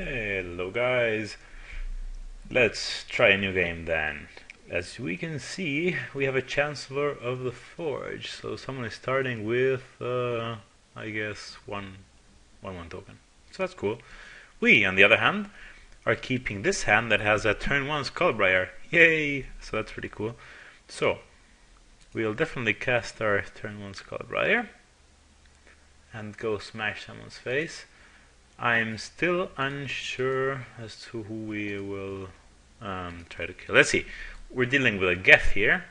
Hello guys, let's try a new game then. As we can see, we have a Chancellor of the Forge, so someone is starting with, I guess, one token. So that's cool. We, on the other hand, are keeping this hand that has a turn 1 Skullbriar. Yay! So that's pretty cool. So, we'll definitely cast our turn 1 Skullbriar and go smash someone's face. I'm still unsure as to who we will try to kill. Let's see. We're dealing with a Geth here,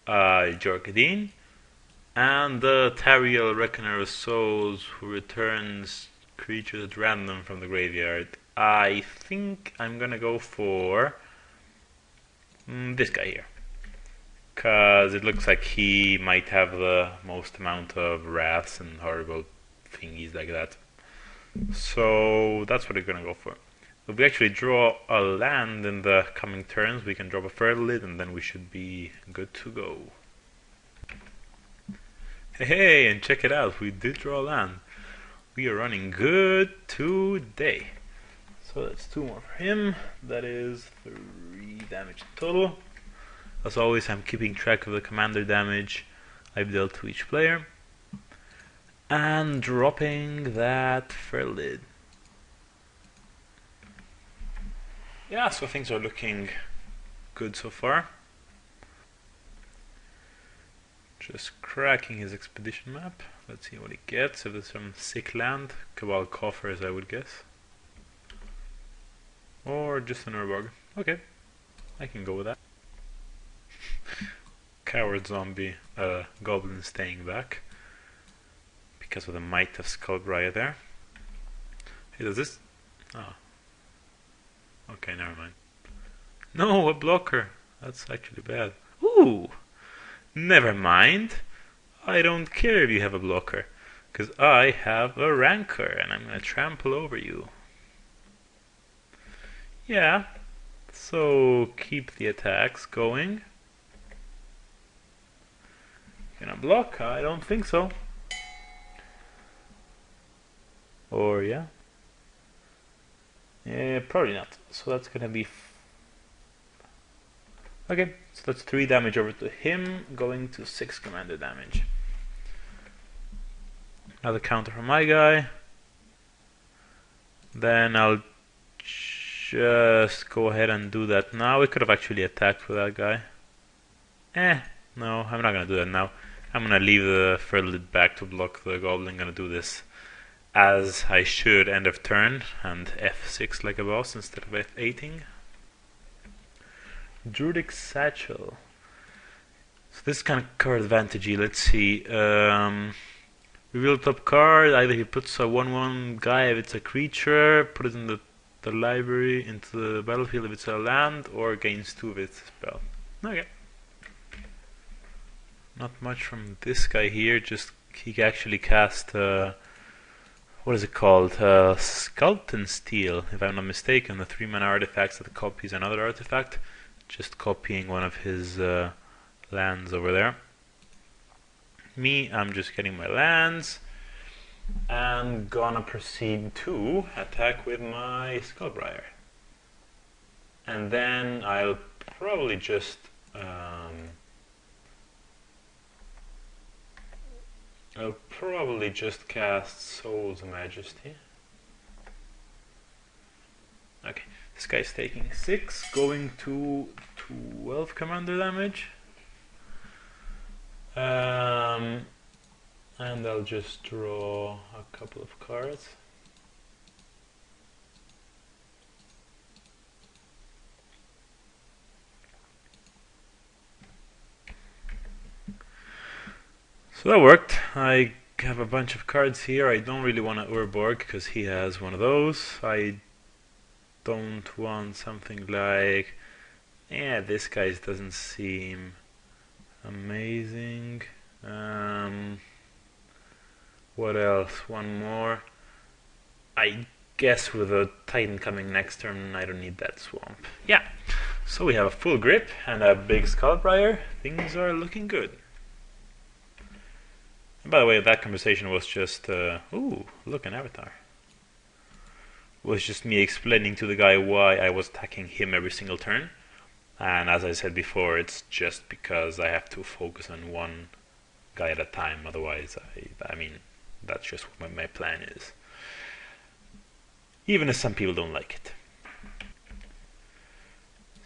Jorkadin, and the Tariel Reckoner of Souls, who returns creatures at random from the graveyard. I think I'm gonna go for this guy here, because it looks like he might have the most amount of wraths and horrible thingies like that. So that's what we're gonna go for. If we actually draw a land in the coming turns, we can drop a Fertilid and then we should be good to go. Hey, and check it out, we did draw a land. We are running good today. So that's 2 more for him. That is 3 damage total. As always, I'm keeping track of the commander damage I've dealt to each player. And dropping that Fertilid. Yeah, so things are looking good so far. Just cracking his expedition map. Let's see what he gets. If there's some sick land, Cabal Coffers I would guess. Or just an Urborg. Okay, I can go with that. Coward zombie, goblin staying back. Because of the might of Skullbriar there. Hey, does this... Oh. Okay, never mind. No, a blocker. That's actually bad. Ooh! Never mind. I don't care if you have a blocker. Because I have a Rancor and I'm gonna trample over you. Yeah. So, keep the attacks going. Gonna block? I don't think so. Or yeah, probably not. So that's gonna be okay. So that's 3 damage over to him, going to 6 commander damage. Another counter from my guy. Then I'll just go ahead and do that now. We could have actually attacked with that guy. No, I'm not gonna do that now. I'm gonna leave the Fertilid back to block the goblin. Gonna do this as I should end of turn and F6 like a boss instead of F8ing. Druidic Satchel. So this kind of card advantagey. Let's see. Reveal top card. Either he puts a 1/1 guy if it's a creature, put it in the library into the battlefield if it's a land, or gains 2 if it's a spell. Okay. Not much from this guy here. Just he actually cast. What is it called? Sculpt and Steel, if I'm not mistaken, the 3-mana artifacts that copies another artifact. Just copying one of his lands over there. Me, I'm just getting my lands. And gonna proceed to attack with my Skullbriar. And then I'll probably just... I'll probably just cast Soul's Majesty. Okay, this guy's taking 6, going to 12 commander damage. And I'll just draw a couple of cards. So that worked. I have a bunch of cards here. I don't really want an Urborg because he has one of those. I don't want something like... Yeah, this guy doesn't seem amazing. What else? One more. I guess with a Titan coming next turn, I don't need that swamp. Yeah, so we have a full grip and a big Skullbriar. Things are looking good. And by the way, that conversation was just, ooh, look, an avatar. was just me explaining to the guy why I was attacking him every single turn. And as I said before, it's just because I have to focus on one guy at a time. Otherwise, I mean, that's just what my plan is. Even if some people don't like it.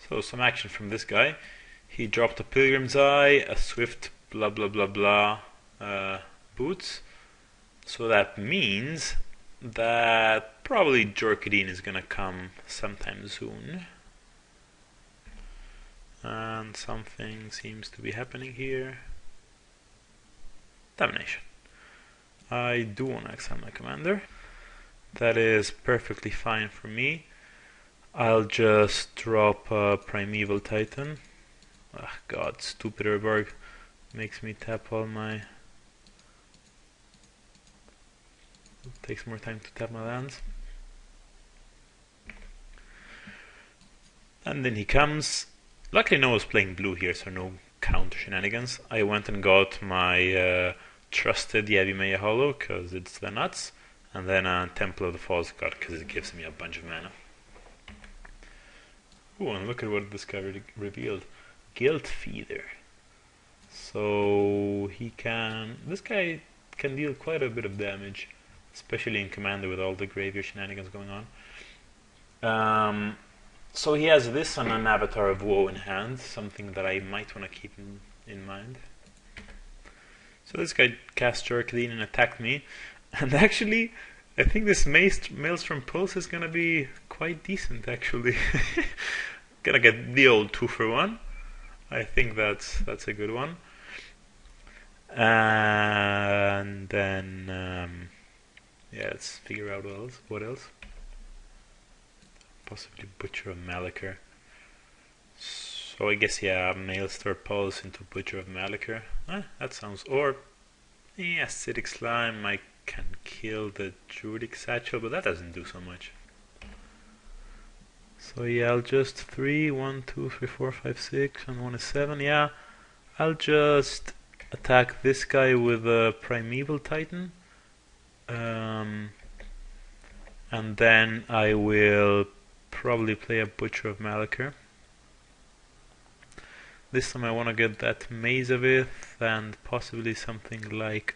So some action from this guy. He dropped a Pilgrim's Eye, a Swift blah blah blah blah boots. So that means that probably Jorkadine is gonna come sometime soon. And something seems to be happening here. Damnation. I do want to exile my commander. That is perfectly fine for me. I'll just drop a Primeval Titan. Ah, God, stupid Urborg makes me tap all my... It takes more time to tap my lands. And then he comes. Luckily no one was playing blue here, so no counter shenanigans. I went and got my trusted Yavimaya Hollow, because it's the nuts. And then a Temple of the False God, because it gives me a bunch of mana. Ooh, and look at what this guy revealed. Guilt Feeder. So he can... This guy can deal quite a bit of damage, especially in Commander with all the graveyard shenanigans going on. So he has this and an Avatar of Woe in hand, something that I might want to keep in mind. So this guy cast Jorkadine and attacked me. And actually, I think this Maelstrom Pulse is gonna be quite decent, actually. Gonna get the old 2-for-1. I think that's a good one. And then, yeah, let's figure out what else. Possibly Butcher of Malachor. So I guess, yeah, Maelstrom Pulse into Butcher of Malachor. That sounds... Or, yeah, Acidic Slime, I can kill the Druidic Satchel, but that doesn't do so much. So yeah, I'll just 1, 2, 3, 4, 5, 6, and 1 is 7, yeah. I'll just attack this guy with a Primeval Titan. And then I will probably play a Butcher of Malachor. This time I want to get that Mazavith and possibly something like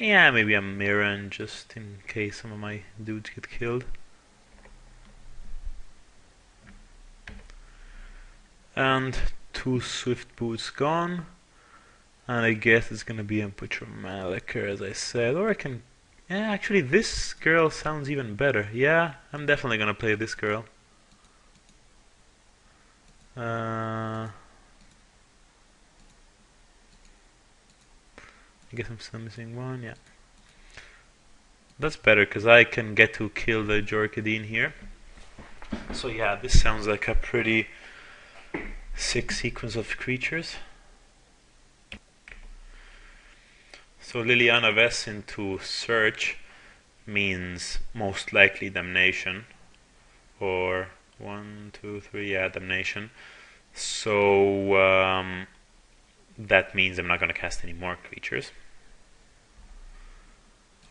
yeah, maybe a Mirren, just in case some of my dudes get killed. And 2 Swift Boots gone. And I guess it's gonna be a Butcher of Malachor, as I said. Or I can... Yeah, actually this girl sounds even better. Yeah, I'm definitely gonna play this girl. I guess I'm still missing one, yeah. That's better, because I can get to kill the Jorkadine here. So yeah, this sounds like a pretty sick sequence of creatures. So Liliana Vess into Search means most likely Damnation. Or 1, 2, 3, yeah, Damnation. So that means I'm not going to cast any more creatures.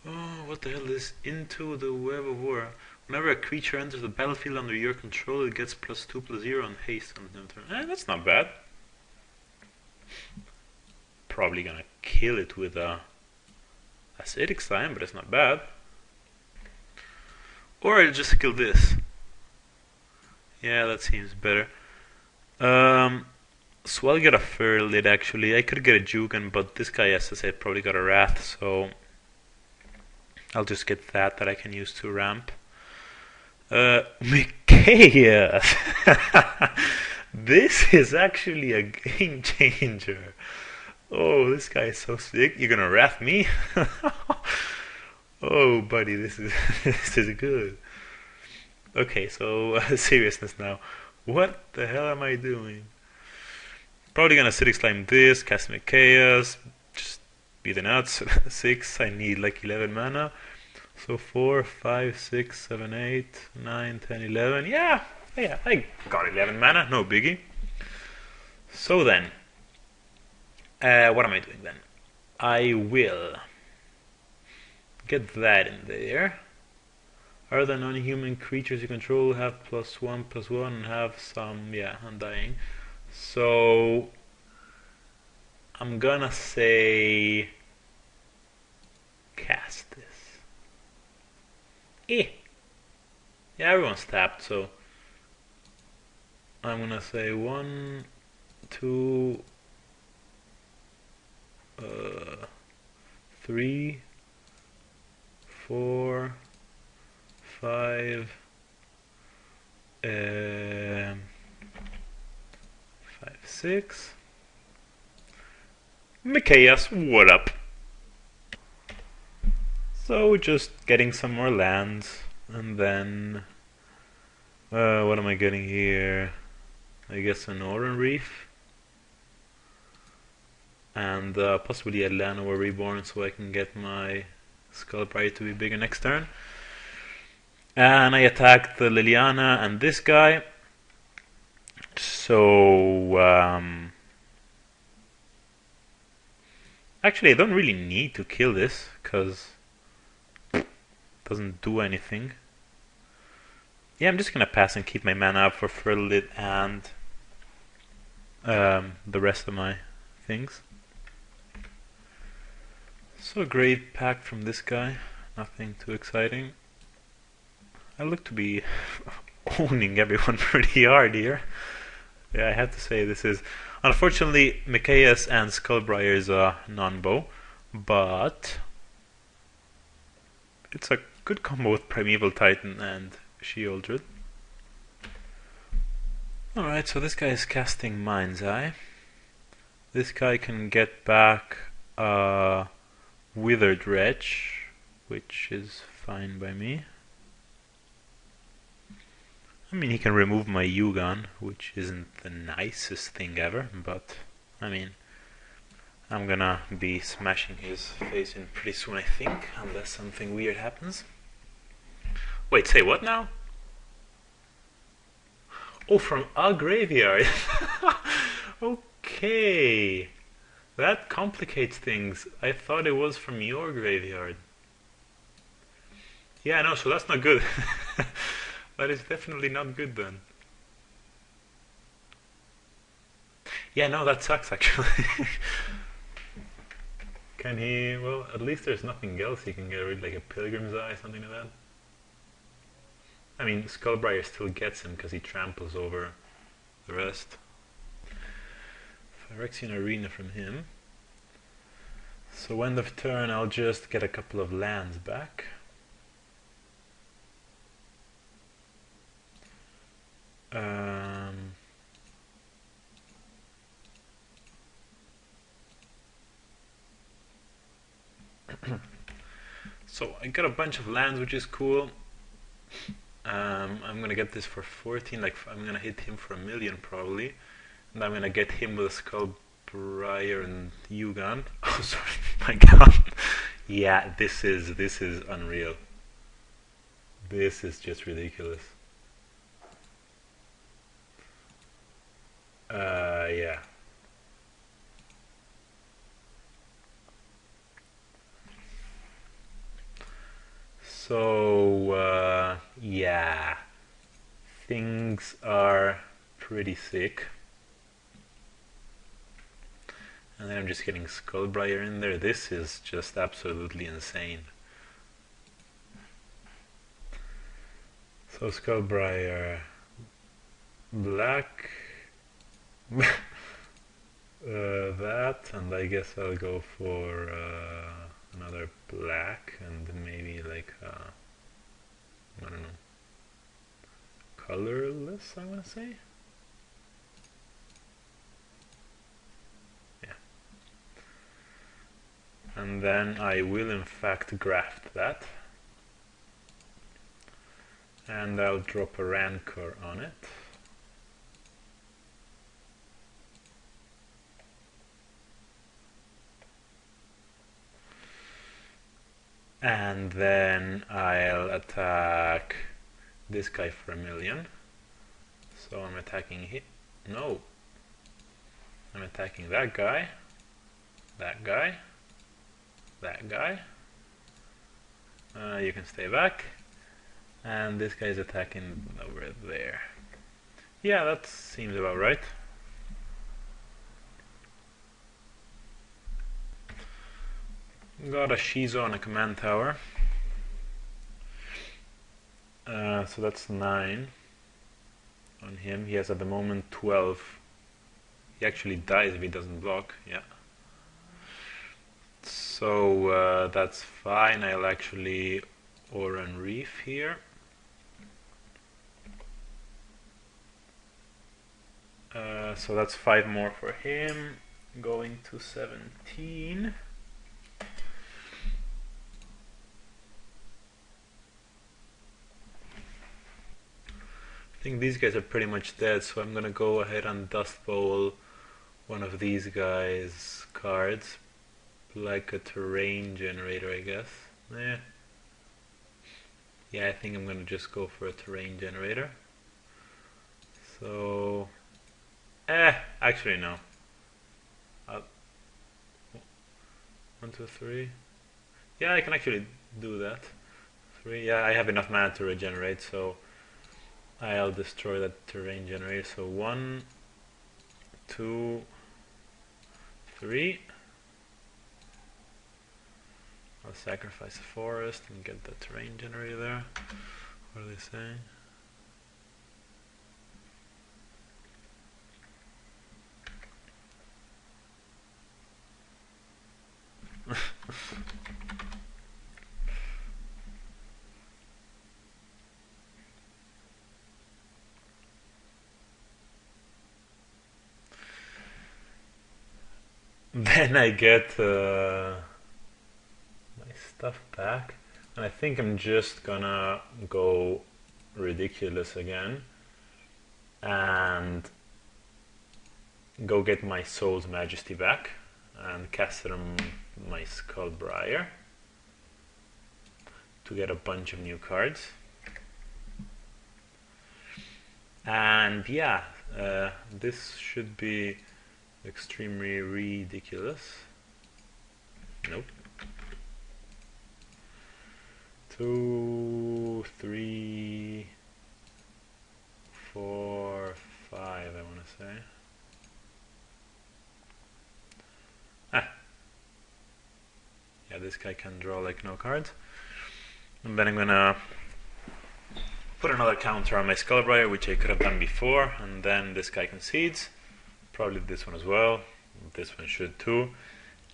Oh, what the hell is Into the Web of War? Whenever a creature enters the battlefield under your control, it gets +2/+0 on haste on the turn. That's not bad. Probably gonna kill it with a Acidic Slime, but it's not bad. Or I'll just kill this. Yeah, that seems better. So I'll get a Ferlid actually. I could get a Jugan, but this guy, as I said, probably got a Wrath, so I'll just get that I can use to ramp. Mikaeus! This is actually a game changer. Oh, this guy is so sick. You're gonna Wrath me? Oh, buddy, this is good. Okay, so seriousness now. What the hell am I doing? Probably gonna Acidic Slime this, cast Mikaeus, just be the nuts. 6, I need like 11 mana. So 4, 5, 6, 7, 8, 9, 10, 11. Yeah, I got 11 mana, no biggie. So then, what am I doing then? I will get that in there. Other than non-human creatures you control have +1/+1 and have some, yeah, undying. So I'm gonna say cast this. Yeah, everyone's tapped, so I'm gonna say 1, 2, 3, 4, 5, 5, 6. Mikaeus, what up? So just getting some more lands, and then what am I getting here? I guess a Northern Reef, and possibly a Llanowar Reborn, so I can get my Skullbriar to be bigger next turn. And I attack the Liliana and this guy. So actually I don't really need to kill this, because it doesn't do anything. Yeah, I'm just gonna pass and keep my mana up for Fertilid and the rest of my things. So a great pack from this guy, nothing too exciting. I look to be owning everyone pretty hard here. Yeah, I have to say this is... Unfortunately, Mikaeus and Skullbriar is a non-bow, but it's a good combo with Primeval Titan and Sheoldred. Alright, so this guy is casting Mind's Eye. This guy can get back Withered Wretch, which is fine by me. I mean, he can remove my Yugon, which isn't the nicest thing ever, but I mean, I'm gonna be smashing his face in pretty soon, I think, unless something weird happens. Wait, say what now? Oh, from a graveyard. Okay, that complicates things. I thought it was from your graveyard. Yeah, no, so that's not good. That is definitely not good then. Yeah, no, that sucks actually. Can he... well, at least there's nothing else he can get rid of, like a Pilgrim's Eye, something like that. I mean, Skullbriar still gets him because he tramples over the rest. Phyrexian Arena from him. So end of turn I'll just get a couple of lands back. So I got a bunch of lands, which is cool. I'm gonna get this for 14, like I'm gonna hit him for 1 million probably, and I'm gonna get him with a Skullbriar and Yugon. Oh, sorry, my god. Yeah, this is unreal. This is just ridiculous. Yeah. So, yeah. Things are pretty sick. And then I'm just getting Skullbriar in there. This is just absolutely insane. So Skullbriar, black, that, and I guess I'll go for another black and maybe like I don't know, colorless, I want to say. Yeah. And then I will in fact graft that. And I'll drop a Rancor on it. And then I'll attack this guy for 1 million. So I'm attacking him. No. I'm attacking that guy. That guy. That guy. You can stay back. And this guy's attacking over there. Yeah, that seems about right. Got a Shizo on a command tower. So that's 9 on him. He has at the moment 12. He actually dies if he doesn't block, yeah. So that's fine. I'll actually Oran Reef here. So that's 5 more for him. Going to 17. I think these guys are pretty much dead, so I'm gonna go ahead and Dust Bowl one of these guys' cards, like a terrain generator, I guess. Yeah, I think I'm gonna just go for a terrain generator. So, actually no. 1, 2, 3. Yeah, I can actually do that. 3. Yeah, I have enough mana to regenerate, so I'll destroy that terrain generator. So 1, 2, 3. I'll sacrifice a forest and get the terrain generator there. What are they saying? Then I get my stuff back, and I think I'm just gonna go ridiculous again and go get my Soul's Majesty back and cast it on my Skullbriar to get a bunch of new cards. And yeah, this should be extremely ridiculous. Nope. 2, 3, 4, 5, I want to say. Yeah, this guy can draw like no cards. And then I'm gonna put another counter on my Skullbriar, which I could have done before, and then this guy concedes. Probably this one as well. This one should too.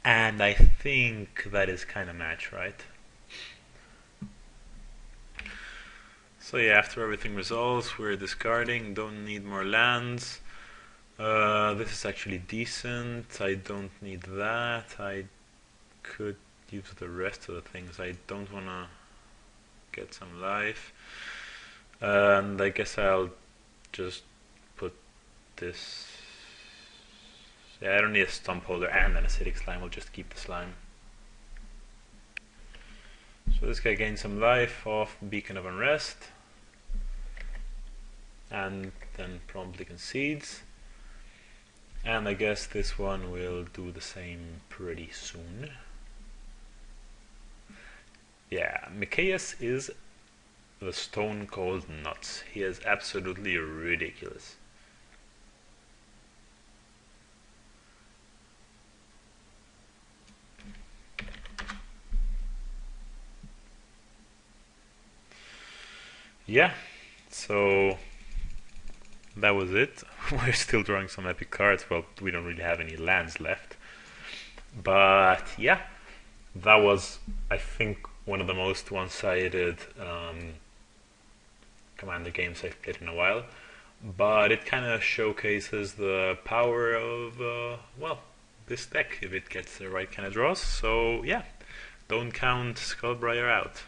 And I think that is kind of match, right? So yeah, after everything resolves, we're discarding, don't need more lands. This is actually decent, I don't need that. I could use the rest of the things. I don't want to get some life. And I guess I'll just put this. Yeah, I don't need a stump holder and an acidic slime, I'll just keep the slime. So this guy gains some life off Beacon of Unrest and then promptly concedes. And I guess this one will do the same pretty soon. Yeah, Mikaeus is the stone cold nuts. He is absolutely ridiculous. Yeah, so that was it. We're still drawing some epic cards. Well, we don't really have any lands left. But yeah, that was, I think, one of the most one-sided Commander games I've played in a while. But it kind of showcases the power of, well, this deck if it gets the right kind of draws. So yeah, don't count Skullbriar out.